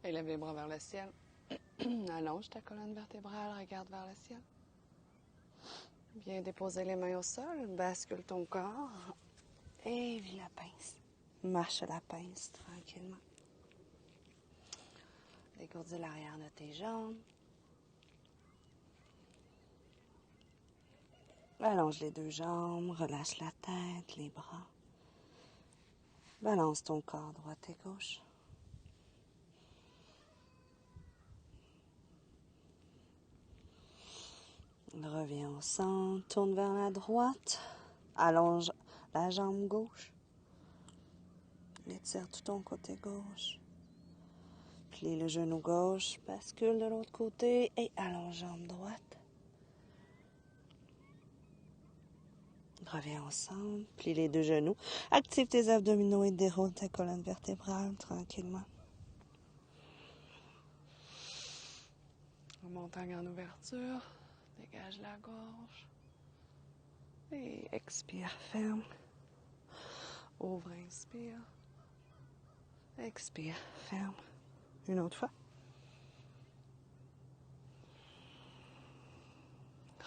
Élève les bras vers le ciel. Allonge ta colonne vertébrale, regarde vers le ciel. Viens déposer les mains au sol, bascule ton corps et vis la pince. Marche la pince tranquillement. Dégourdis l'arrière de tes jambes. Allonge les deux jambes, relâche la tête, les bras. Balance ton corps droite et gauche. Reviens au centre, tourne vers la droite, allonge la jambe gauche, étire tout ton côté gauche, plie le genou gauche, bascule de l'autre côté et allonge jambe droite. Reviens au centre, plie les deux genoux, active tes abdominaux et déroule ta colonne vertébrale tranquillement. Montagne en ouverture. Dégage la gorge. Et expire, ferme. Ouvre, inspire. Expire, ferme. Une autre fois.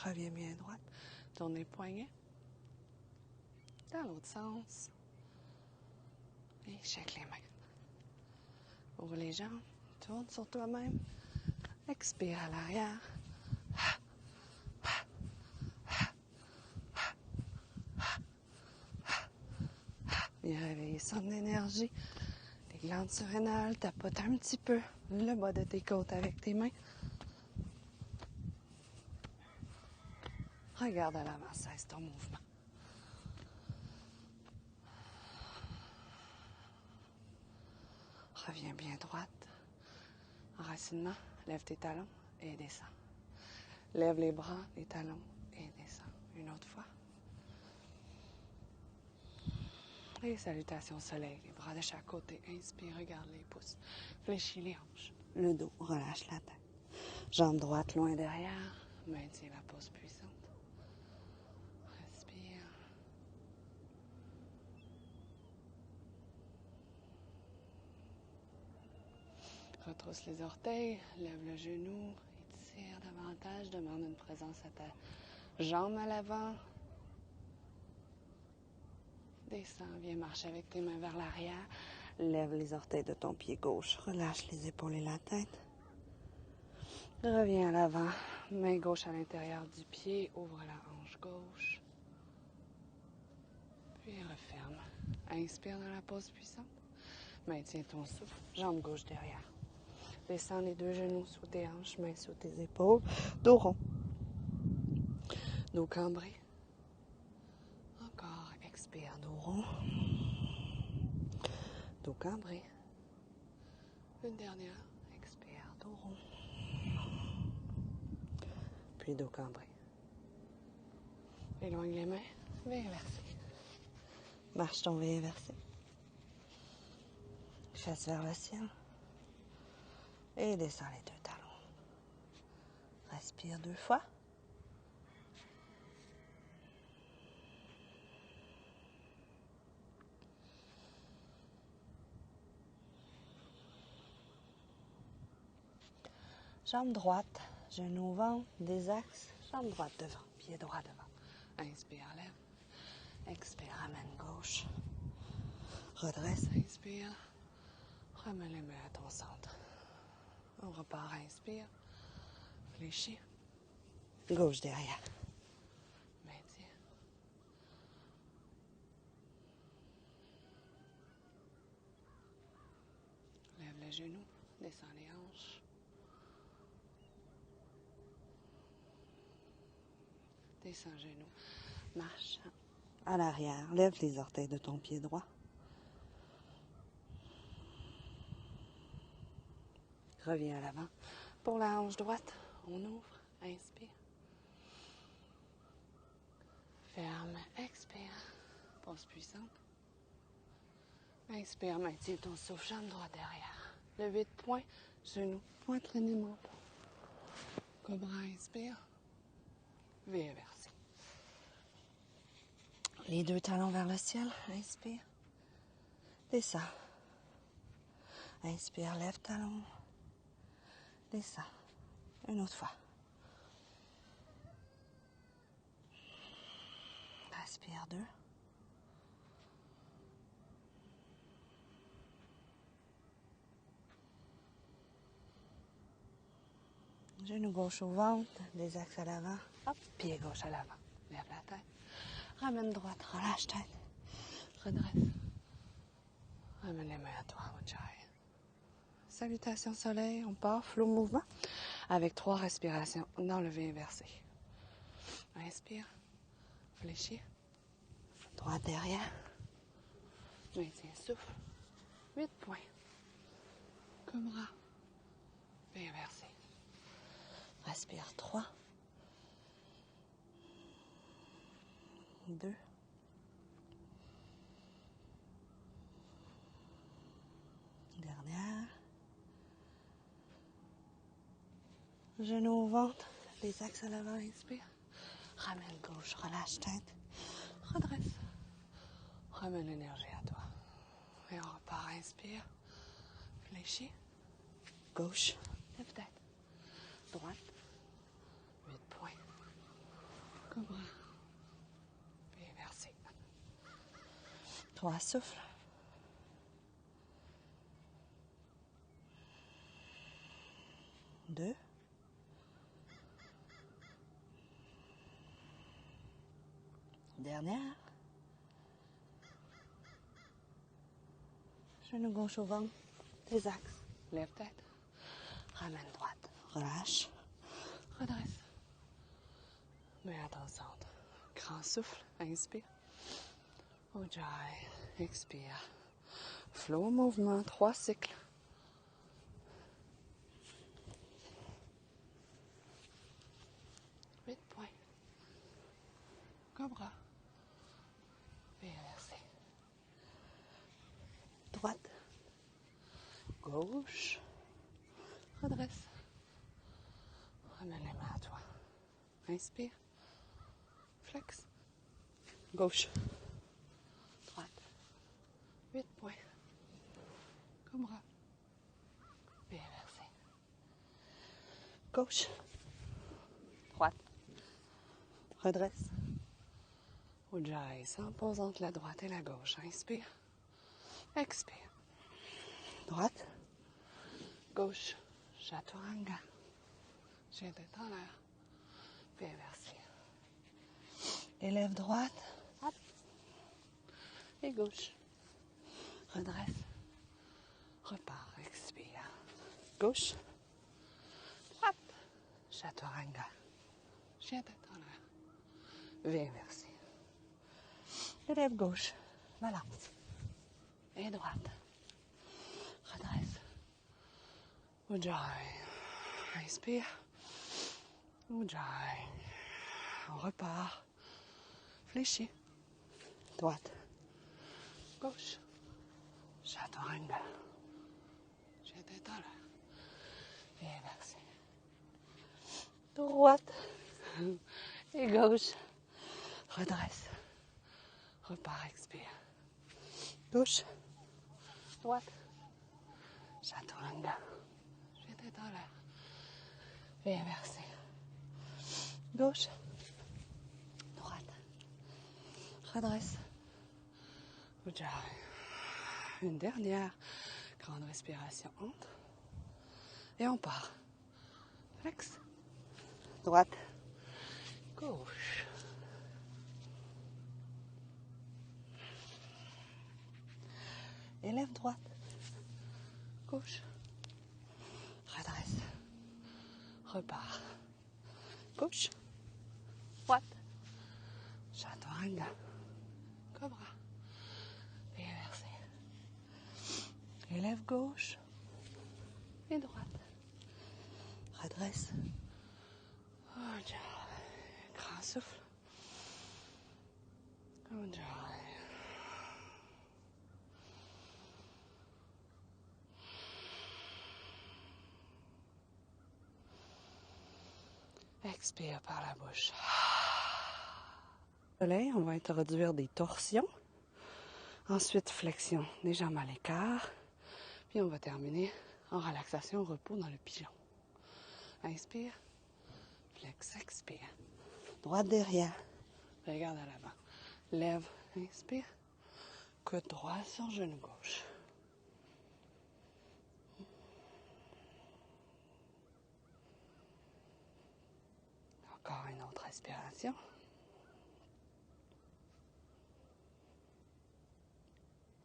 Reviens bien droite. Tourne les poignets. Dans l'autre sens. Et check les mains. Ouvre les jambes. Tourne sur toi-même. Expire à l'arrière. Viens réveiller son énergie. Les glandes surrénales, tapote un petit peu le bas de tes côtes avec tes mains. Regarde à l'avant, cesse ton mouvement. Reviens bien droite. Enracinement, lève tes talons et descends. Lève les bras, les talons et descends. Une autre fois. Et salutations soleil, les bras de chaque côté. Inspire, regarde les pouces. Fléchis les hanches. Le dos, relâche la tête. Jambe droite loin derrière. Maintiens la pose puissante. Respire. Retrousse les orteils, lève le genou, étire davantage, demande une présence à ta jambe à l'avant. Descends, viens marcher avec tes mains vers l'arrière. Lève les orteils de ton pied gauche, relâche les épaules et la tête. Reviens à l'avant, main gauche à l'intérieur du pied, ouvre la hanche gauche. Puis referme. Inspire dans la pose puissante. Maintiens ton souffle, jambe gauche derrière. Descends les deux genoux sous tes hanches, mains sous tes épaules. Dos rond. Dos cambré. Encore, expire, dos rond. Dos cambré. Une dernière, expire, dos rond. Puis dos cambré. Éloigne les mains, V inversé. Marche ton V inversé. Fesse vers le ciel. Et descends les deux talons. Respire 2 fois. Jambe droite, genou au ventre, des axes, jambe droite devant, pied droit devant. Inspire, lève. Expire, ramène gauche. Redresse, inspire. Ramène les mains à ton centre. On repart, inspire. Fléchis. Gauche derrière. Maintiens. Lève les genoux, descends les hanches. Descends genoux. Marche à l'arrière. Lève les orteils de ton pied droit. Reviens à l'avant. Pour la hanche droite, on ouvre. Inspire. Ferme. Expire. Pause puissante. Inspire. Maintiens ton souffle. Jambe droite derrière. Levé de poing. Genou. Poitrine et menton. Cobra. Inspire. V inversé. Les deux talons vers le ciel. Inspire. Descends. Inspire. Lève talon. Descends. Une autre fois. Respire 2. Genou gauche au ventre, des axes à l'avant. Hop, pied gauche à l'avant. Lève la tête. Ramène droite, relâche tête. Redresse. Ramène les mains à toi, Ujjayi. Salutations soleil, on part, flow mouvement. Avec 3 respirations dans le V inversé. Inspire. Fléchis. Droite derrière. Maintiens souffle. 8 points. Cobra. V inversé. Respire 3. 2. Dernière. Genou au ventre, les axes à l'avant, inspire. Ramène gauche, relâche tête. Redresse. Ramène l'énergie à toi. Et on repart, inspire. Fléchis. Gauche. Lève tête. Droite. 8 points. Cobra. Puis inversé. 3 souffles. 2. Dernière. Genou gauche au ventre. Tes axes. Lève tête. Ramène droite. Relâche. Redresse. Mets à ton centre. Grand souffle. Inspire. Ujjayi. Expire. Flow mouvement. 3 cycles. Cobra. Puis inversé. Droite. Gauche. Redresse. Ramène les mains à toi. Inspire. Flex. Gauche. Droite. 8 points. Cobra. Puis inversé. Gauche. Droite. Redresse. Ujjayi, sans pause entre la droite et la gauche. Inspire. Expire. Droite. Gauche. Chaturanga. Chien tête en l'air. Puis inversé. Élève droite. Hop. Et gauche. Redresse. Repart. Expire. Gauche. Droite. Chaturanga. Chien tête en l'air. V inversé. Élève gauche. Balance. Et droite. Redresse. Ujjayi. Inspire. Ujjayi. On repart. Fléchis. Droite. Gauche. Chaturanga. Chien tête en l'air. Et inversé. Droite. Et gauche. Redresse. Repart, expire. Gauche. Droite. Chaturanga. Chien tête en l'air. Et inversé. Gauche. Droite. Redresse. Ujjayi. Une dernière grande respiration. Entre. Et on part. Flex. Droite. Gauche. Élève droite. Gauche. Redresse. Repart. Gauche. Droite. Chaturanga. Cobra. Et inversé. Élève gauche. Et droite. Redresse. Ujjayi. Grand souffle. Ujjayi. Expire par la bouche. Soleil, on va introduire des torsions. Ensuite, flexion des jambes à l'écart. Puis on va terminer en relaxation, repos dans le pigeon. Inspire. Flex, expire. Droite derrière. Regarde à l'avant. Lève, inspire. Coude droit sur genou gauche. Encore une autre respiration.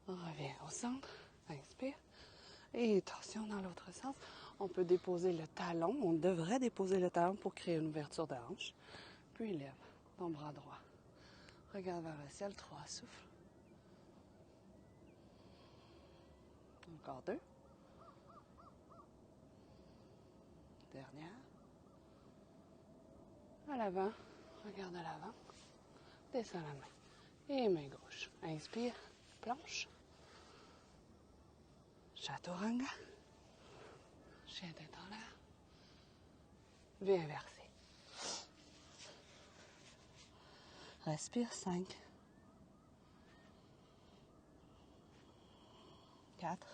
On revient au centre. Inspire. Et torsion dans l'autre sens. On peut déposer le talon. On devrait déposer le talon pour créer une ouverture de hanche. Puis lève ton bras droit. Regarde vers le ciel. 3, souffle. Encore 2. Dernière. À l'avant. Regarde à l'avant. Descends la main. Et main gauche. Inspire. Planche. Chaturanga. Chien tête en l'air. V inversé. Respire 5. 4.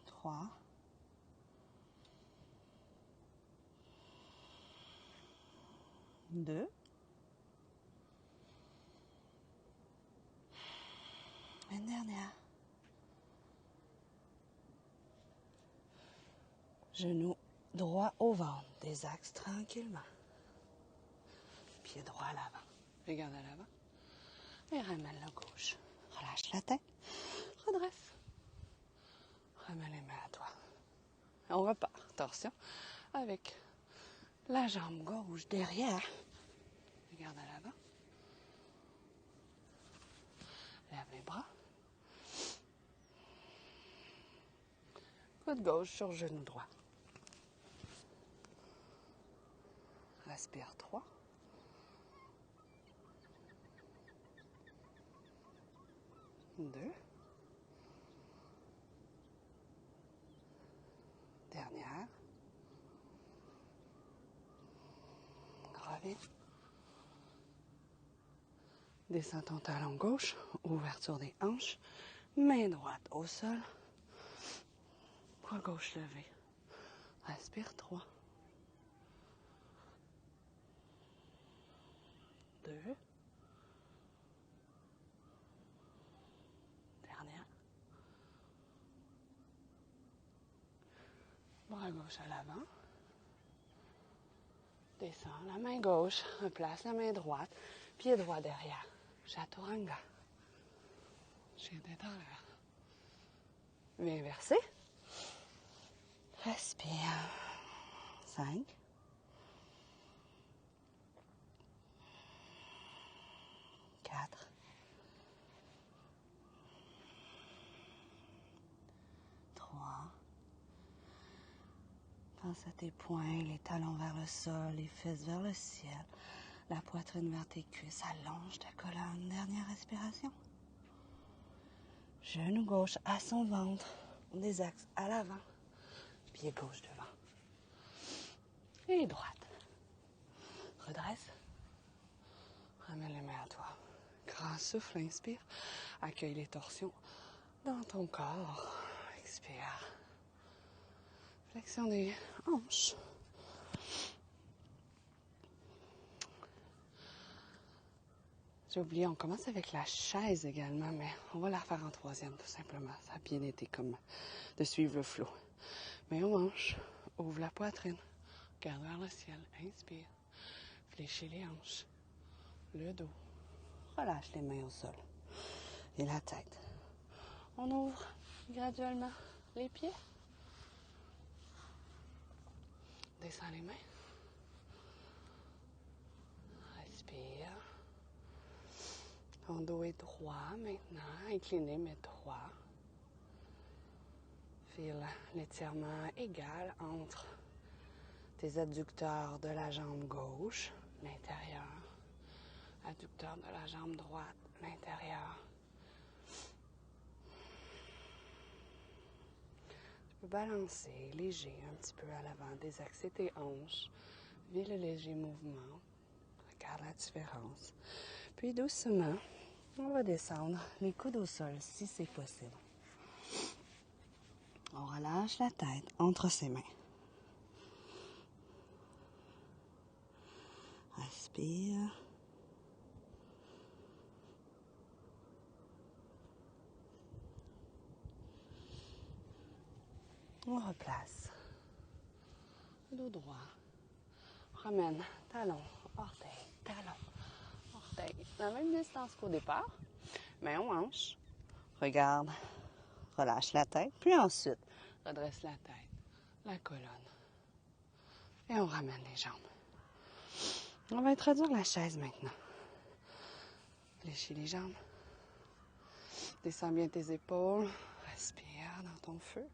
3. 2. Une dernière. Genou droit au ventre. Des axes tranquillement. Pied droit à l'avant. Regarde à l'avant. Et ramène la gauche. Relâche la tête. Redresse. Ramène les mains à toi. On repart. Torsion. Avec la jambe gauche derrière. Regarde à l'avant. Lève les bras. Coude gauche sur genou droit. Respire 3. 2. Dernière. Reviens. Descends ton talon gauche. Ouverture des hanches. Main droite au sol. Bras gauche levé. Respire 3. 2. Dernière. Bras gauche à l'avant. Descends la main gauche. Replace la main droite. Pied droit derrière. Chaturanga. Chien tête en l'air. V inversé. Respire. 5. 4. 3. Pense à tes poings, les talons vers le sol, les fesses vers le ciel, la poitrine vers tes cuisses. Allonge ta colonne. Dernière respiration. Genou gauche à son ventre. Des axes à l'avant. Pied gauche devant. Et droite. Redresse. Ramène les mains à toi. Grand souffle, inspire. Accueille les torsions dans ton corps. Expire. Flexion des hanches. J'ai oublié, on commence avec la chaise également, mais on va la refaire en 3e tout simplement. Ça a bien été comme de suivre le flot. Main aux hanches. Ouvre la poitrine. Regarde vers le ciel. Inspire. Fléchis les hanches. Le dos. Relâche les mains au sol. Et la tête. On ouvre graduellement les pieds. Descends les mains. Respire. Ton dos est droit maintenant. Incliné mais droit. File l'étirement égal entre tes adducteurs de la jambe gauche, l'intérieur. Adducteur de la jambe droite, l'intérieur. Tu peux balancer léger un petit peu à l'avant, désaxer tes hanches. Vis le léger mouvement. Regarde la différence. Puis doucement, on va descendre les coudes au sol si c'est possible. On relâche la tête entre ses mains. Respire. On replace. Dos droit. Ramène talon, orteil, talon, orteil. La même distance qu'au départ. Main aux hanches. Regarde. Relâche la tête. Puis ensuite, redresse la tête, la colonne. Et on ramène les jambes. On va introduire la chaise maintenant. Fléchis les jambes. Descends bien tes épaules. Respire dans ton feu.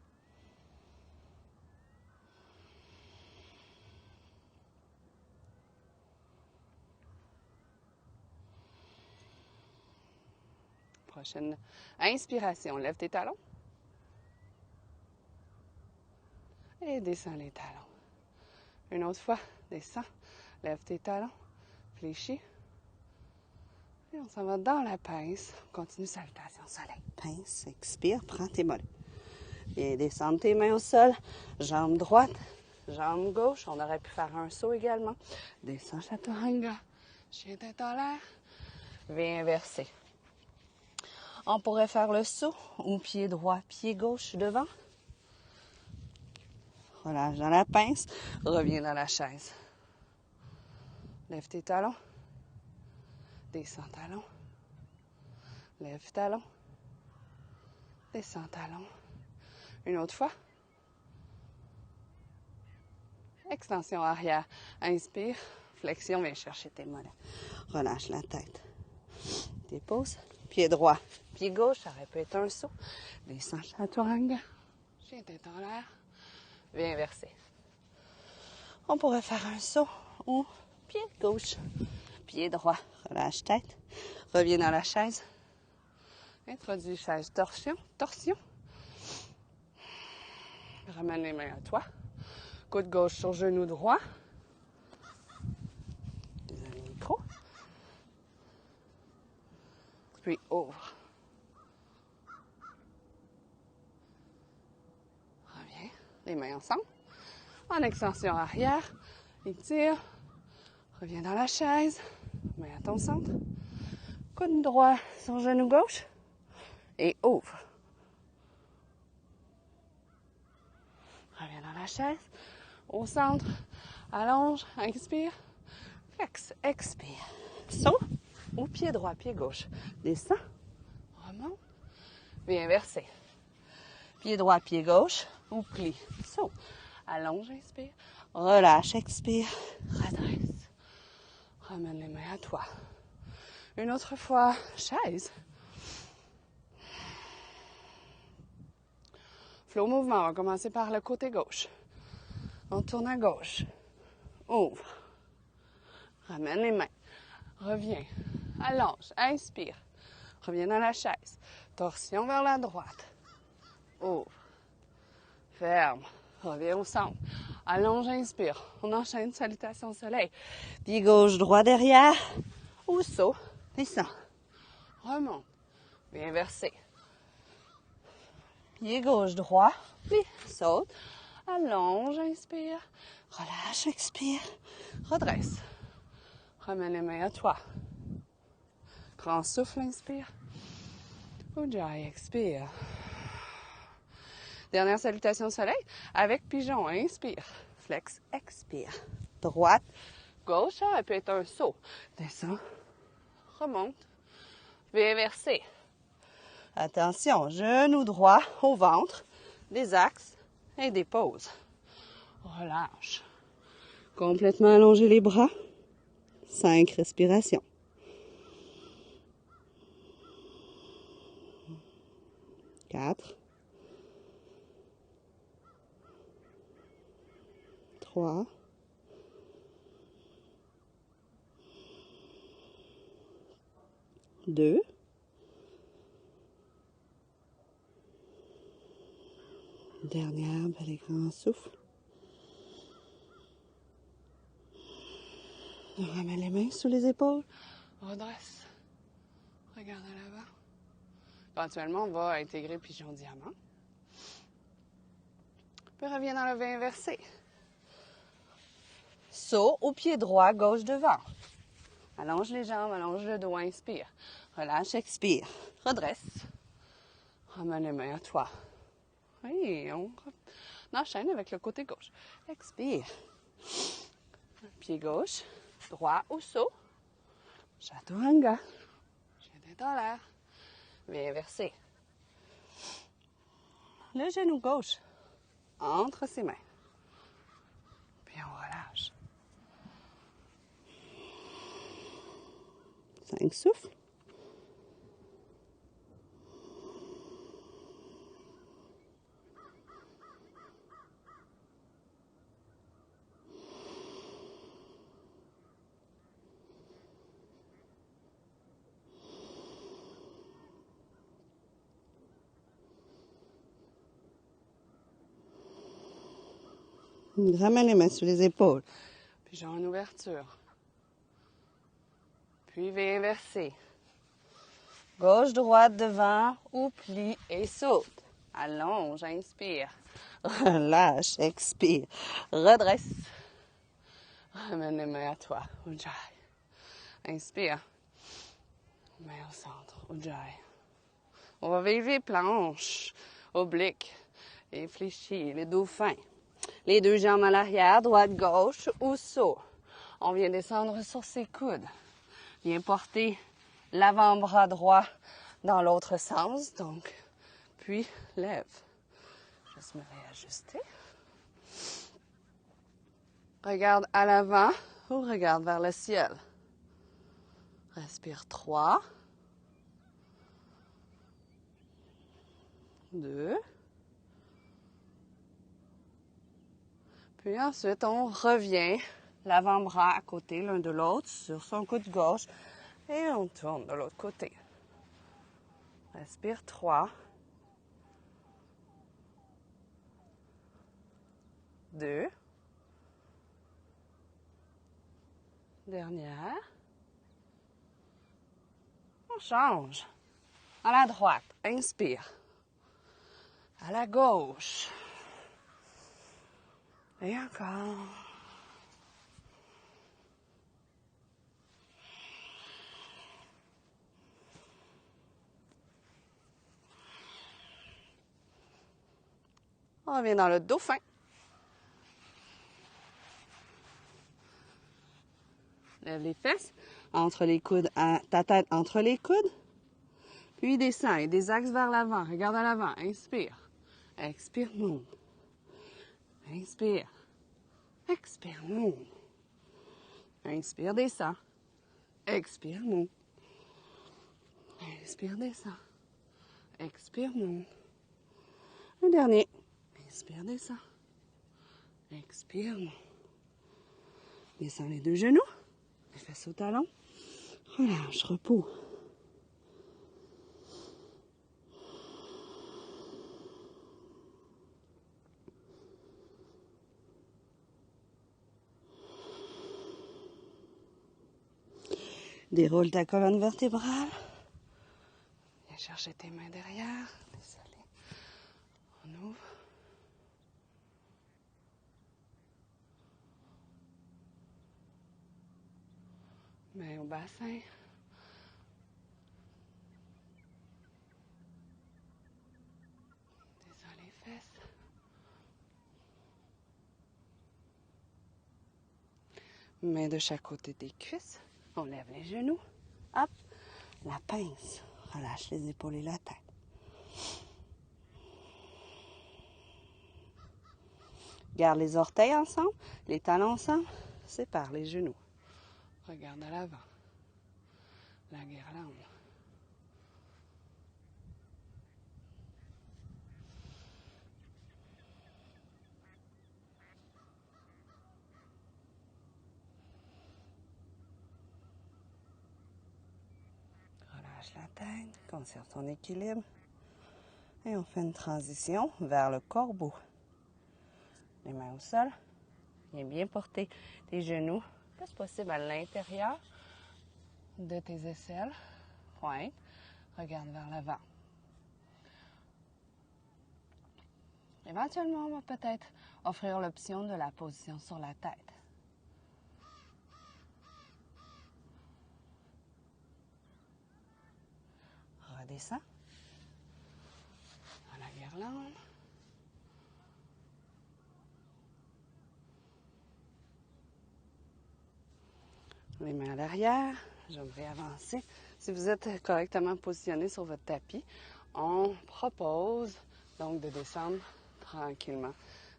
Prochaine inspiration. Lève tes talons. Et descends les talons. Une autre fois. Descends. Lève tes talons. Fléchis. Et on s'en va dans la pince. On continue salutation soleil. Pince, expire, prends tes mollets. Viens descendre tes mains au sol. Jambe droite, jambe gauche. On aurait pu faire un saut également. Descends chaturanga. Chien tête en l'air. Viens inverser. On pourrait faire le saut ou pied droit, pied gauche devant. Relâche dans la pince. Reviens dans la chaise. Lève tes talons. Descends talons. Lève talons. Descends talons. Une autre fois. Extension arrière. Inspire. Flexion. Viens chercher tes mollets. Relâche la tête. Dépose. Pied droit. Pied gauche. Ça aurait pu être un saut. Descends chaturanga. Chien tête en l'air. Viens inverser. On pourrait faire un saut ou pied gauche. Pied droit. Relâche tête. Reviens dans la chaise. Introduis chaise torsion. Torsion. Ramène les mains à toi. Coude gauche sur genou droit. Deuxième micro. Puis ouvre. Reviens. Les mains ensemble. En extension arrière. Étire. Reviens dans la chaise. Main à ton centre. Coude droit sur genou gauche. Et ouvre. Reviens dans la chaise. Au centre. Allonge. Inspire. Flex. Expire. Saut. Ou pied droit, pied gauche. Descends. Remonte. Viens inverser. Pied droit, pied gauche. Ou plie. Saut. Allonge. Inspire. Relâche. Expire. Redresse. Ramène les mains à toi. Une autre fois. Chaise. Flow mouvement, on va commencer par le côté gauche. On tourne à gauche. Ouvre. Ramène les mains. Reviens. Allonge. Inspire. Reviens dans la chaise. Torsion vers la droite. Ouvre. Ferme. Reviens au centre. Allonge. Inspire. On enchaîne. Salutation soleil. Pied gauche, droit derrière. Ou saut. Descends. Remonte. Viens inverser. Pied gauche, droit, puis saute, allonge, inspire, relâche, expire, redresse. Ramène les mains à toi. Grand souffle, inspire. Ujjayi, expire. Dernière salutation soleil avec pigeon, inspire. Flex, expire. Droite, gauche, ça peut être un saut. Descends, remonte, viens inverser. Attention, genou droit au ventre, des axes et des pauses. Relâche. Complètement allonger les bras. 5 respirations. 4. 3. 2. Dernière, bel et grand souffle. On ramène les mains sous les épaules. Redresse. Regarde à l'avant. Éventuellement, on va intégrer pigeon diamant. Puis reviens dans le V inversé. Saut au pied droit, gauche devant. Allonge les jambes, allonge le dos, inspire. Relâche, expire. Redresse. Ramène les mains à toi. Oui, on enchaîne avec le côté gauche. Expire. Pied gauche, droit au saut. Chaturanga. Chien tête en l'air. V inversé. Le genou gauche entre ses mains. Puis on relâche. 5 souffles. Ramène les mains sous les épaules. Puis j'ai une ouverture. Puis V inversé. Gauche, droite, devant, ou plie et saute. Allonge, inspire. Relâche, expire. Redresse. Ramène les mains à toi. Ujjayi. Inspire. Main au centre. Ujjayi. On va vivre les planches, obliques et fléchis, les dauphins. Les deux jambes à l'arrière, droite, gauche ou saut. On vient descendre sur ses coudes. Viens porter l'avant-bras droit dans l'autre sens, donc, puis lève. Juste me réajuster. Regarde à l'avant ou regarde vers le ciel. Respire 3, 2. Puis ensuite, on revient l'avant-bras à côté l'un de l'autre sur son coude gauche et on tourne de l'autre côté. Respire 3, 2. Dernière. On change. À la droite, inspire. À la gauche. Et encore. On revient dans le dauphin. Lève les fesses entre les coudes, ta tête entre les coudes. Puis descend et des axes vers l'avant. Regarde à l'avant. Inspire. Expire, monte. Inspire. Expire, monte. Inspire, descend. Expire, monte. Inspire, descend. Expire, monte. Un dernier. Inspire, descend. Expire, monte. Descends les deux genoux. Les fesses au talon. Relâche, repos. Déroule ta colonne vertébrale. Viens chercher tes mains derrière. Désolé. On ouvre. Mains au bassin. Descends les fesses. Mains de chaque côté des cuisses. On lève les genoux. Hop. La pince. Relâche les épaules et la tête. Garde les orteils ensemble, les talons ensemble. Sépare les genoux. Regarde à l'avant. La guirlande. Relâche la tête, conserve ton équilibre. Et on fait une transition vers le corbeau. Les mains au sol. Viens bien porter tes genoux, le plus possible à l'intérieur de tes aisselles. Pointe. Regarde vers l'avant. Éventuellement, on va peut-être offrir l'option de la position sur la tête. Redescends. À la guirlande. Les mains à l'arrière. J'aimerais avancer. Si vous êtes correctement positionné sur votre tapis, on propose donc de descendre tranquillement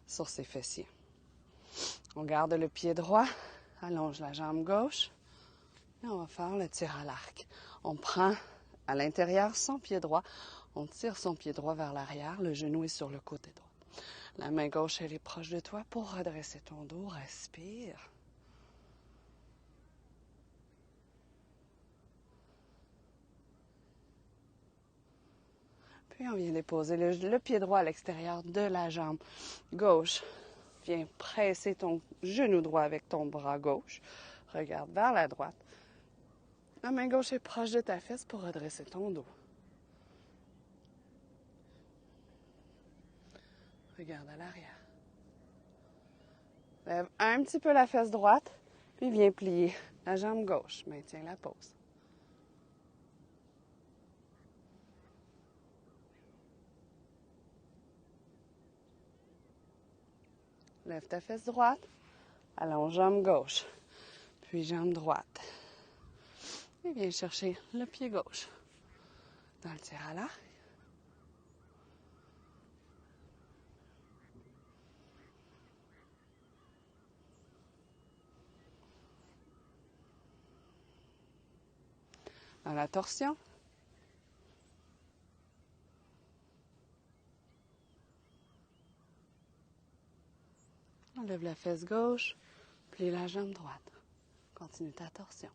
sur ses fessiers. On garde le pied droit, allonge la jambe gauche et on va faire le tir à l'arc. On prend à l'intérieur son pied droit, on tire son pied droit vers l'arrière, le genou est sur le côté droit. La main gauche, elle est proche de toi pour redresser ton dos, respire. Puis on vient déposer le pied droit à l'extérieur de la jambe gauche. Viens presser ton genou droit avec ton bras gauche. Regarde vers la droite. La main gauche est proche de ta fesse pour redresser ton dos. Regarde à l'arrière. Lève un petit peu la fesse droite, puis viens plier la jambe gauche. Maintiens la pose. Lève ta fesse droite, allonge jambe gauche, puis jambe droite. Et viens chercher le pied gauche dans le tir à l'arc. Dans la torsion. Enlève la fesse gauche, plie la jambe droite. Continue ta torsion.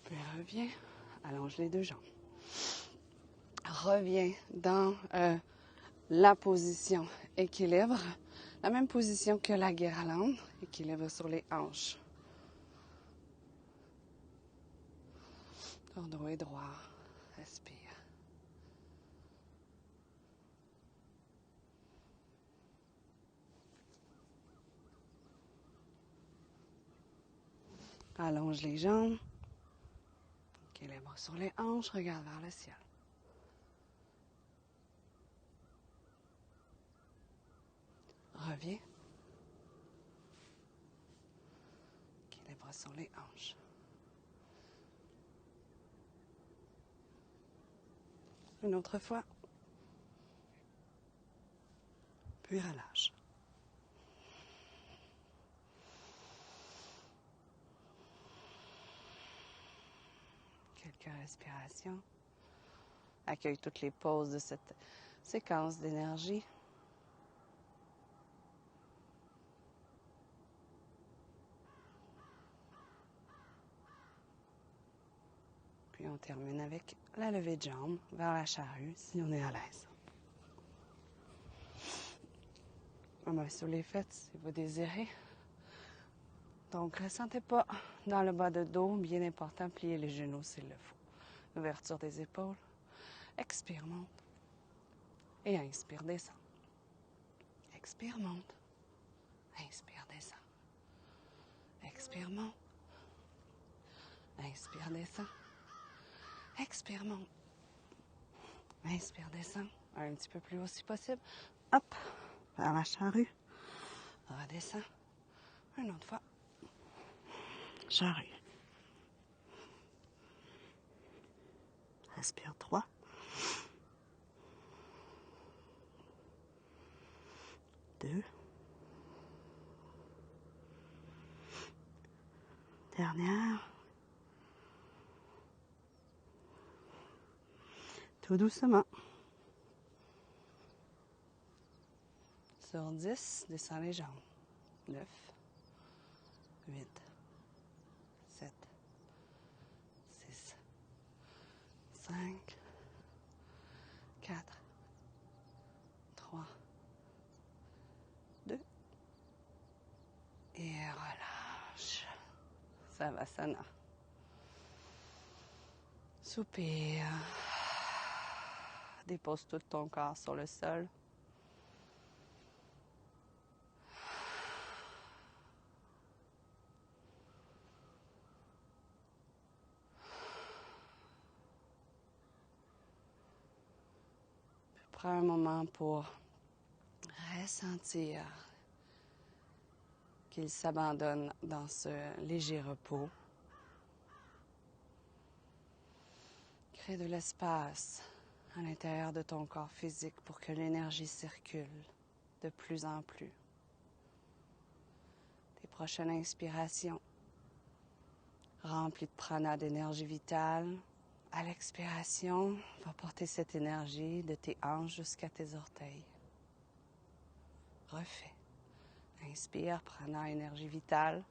Puis reviens, allonge les deux jambes. Reviens dans la position équilibre, la même position que la guirlande, équilibre sur les hanches. Ton dos est droit, respire. Allonge les jambes, équilibre sur les hanches, regarde vers le ciel. Reviens. Équilibre sur les hanches. Une autre fois. Puis relâche. Quelques respirations. Accueille toutes les pauses de cette séquence d'énergie. Puis on termine avec la levée de jambe vers la charrue si on est à l'aise. On va sur les fêtes si vous désirez. Donc, ne ressentez pas dans le bas de dos, bien important, plier les genoux s'il le faut. Ouverture des épaules. Expire, monte. Et inspire, descend. Expire, monte. Inspire, descend. Expire, monte. Inspire, descend. Expire, monte. Inspire, descend. Un petit peu plus haut si possible. Hop, vers la charrue. Redescend. Une autre fois. Charrue. Respire 3. 2. Dernière. Tout doucement. Sur 10, descends les jambes. 9, 8, 7, 6, 5, 4, 3, 2, Savasana. Soupire. Dépose tout ton corps sur le sol. Prends un moment pour ressentir qu'il s'abandonne dans ce léger repos. Crée de l'espace à l'intérieur de ton corps physique pour que l'énergie circule de plus en plus. Tes prochaines inspirations, remplies de prana, d'énergie vitale. À l'expiration, va porter cette énergie de tes hanches jusqu'à tes orteils. Refais. Inspire, prana, énergie vitale.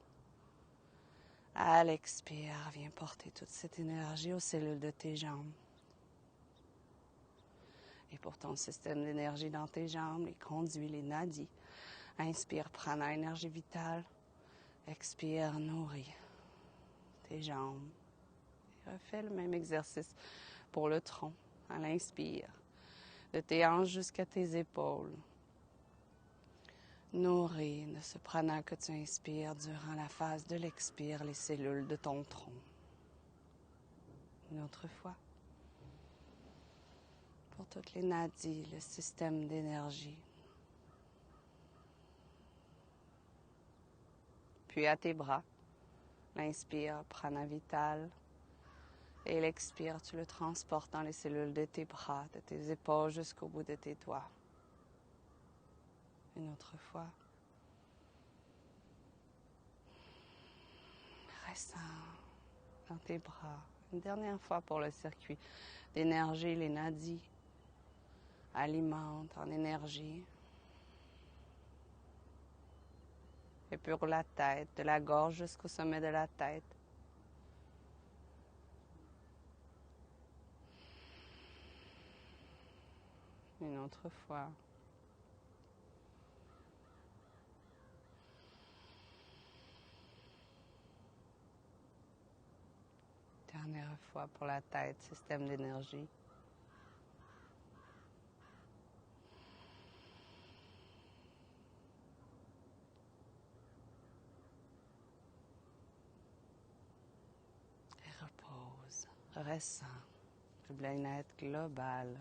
À l'expire, viens porter toute cette énergie aux cellules de tes jambes. Et pour ton système d'énergie dans tes jambes, les conduits, les nadis. Inspire, prana, énergie vitale. Expire, nourris tes jambes. Et refais le même exercice pour le tronc. À l'inspire, de tes hanches jusqu'à tes épaules. Nourris de ce prana que tu inspires durant la phase de l'expire les cellules de ton tronc. Une autre fois. Pour toutes les nadis, le système d'énergie. Puis à tes bras, l'inspire, prana vital. Et l'expire, tu le transportes dans les cellules de tes bras, de tes épaules jusqu'au bout de tes doigts. Une autre fois. Ressens dans tes bras. Une dernière fois pour le circuit d'énergie, les nadis alimentent en énergie. Et pour la tête, de la gorge jusqu'au sommet de la tête. Une autre fois. Dernière fois pour la tête, système d'énergie. Et repose, ressens le bien-être global.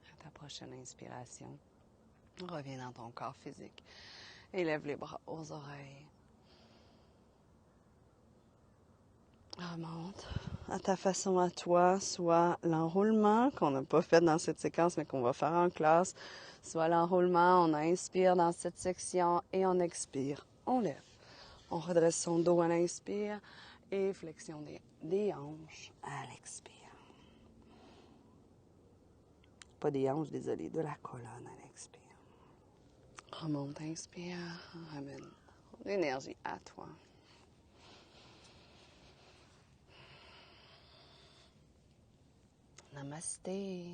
À ta prochaine inspiration, reviens dans ton corps physique. Élève les bras aux oreilles. Remonte à ta façon à toi, soit l'enroulement qu'on n'a pas fait dans cette séquence mais qu'on va faire en classe, soit l'enroulement, on inspire dans cette section et on expire, on lève. On redresse son dos à l'inspire et flexion des hanches à l'expire. Pas des hanches, désolé, de la colonne à l'expire. Remonte, inspire, ramène l'énergie à toi. Namasté.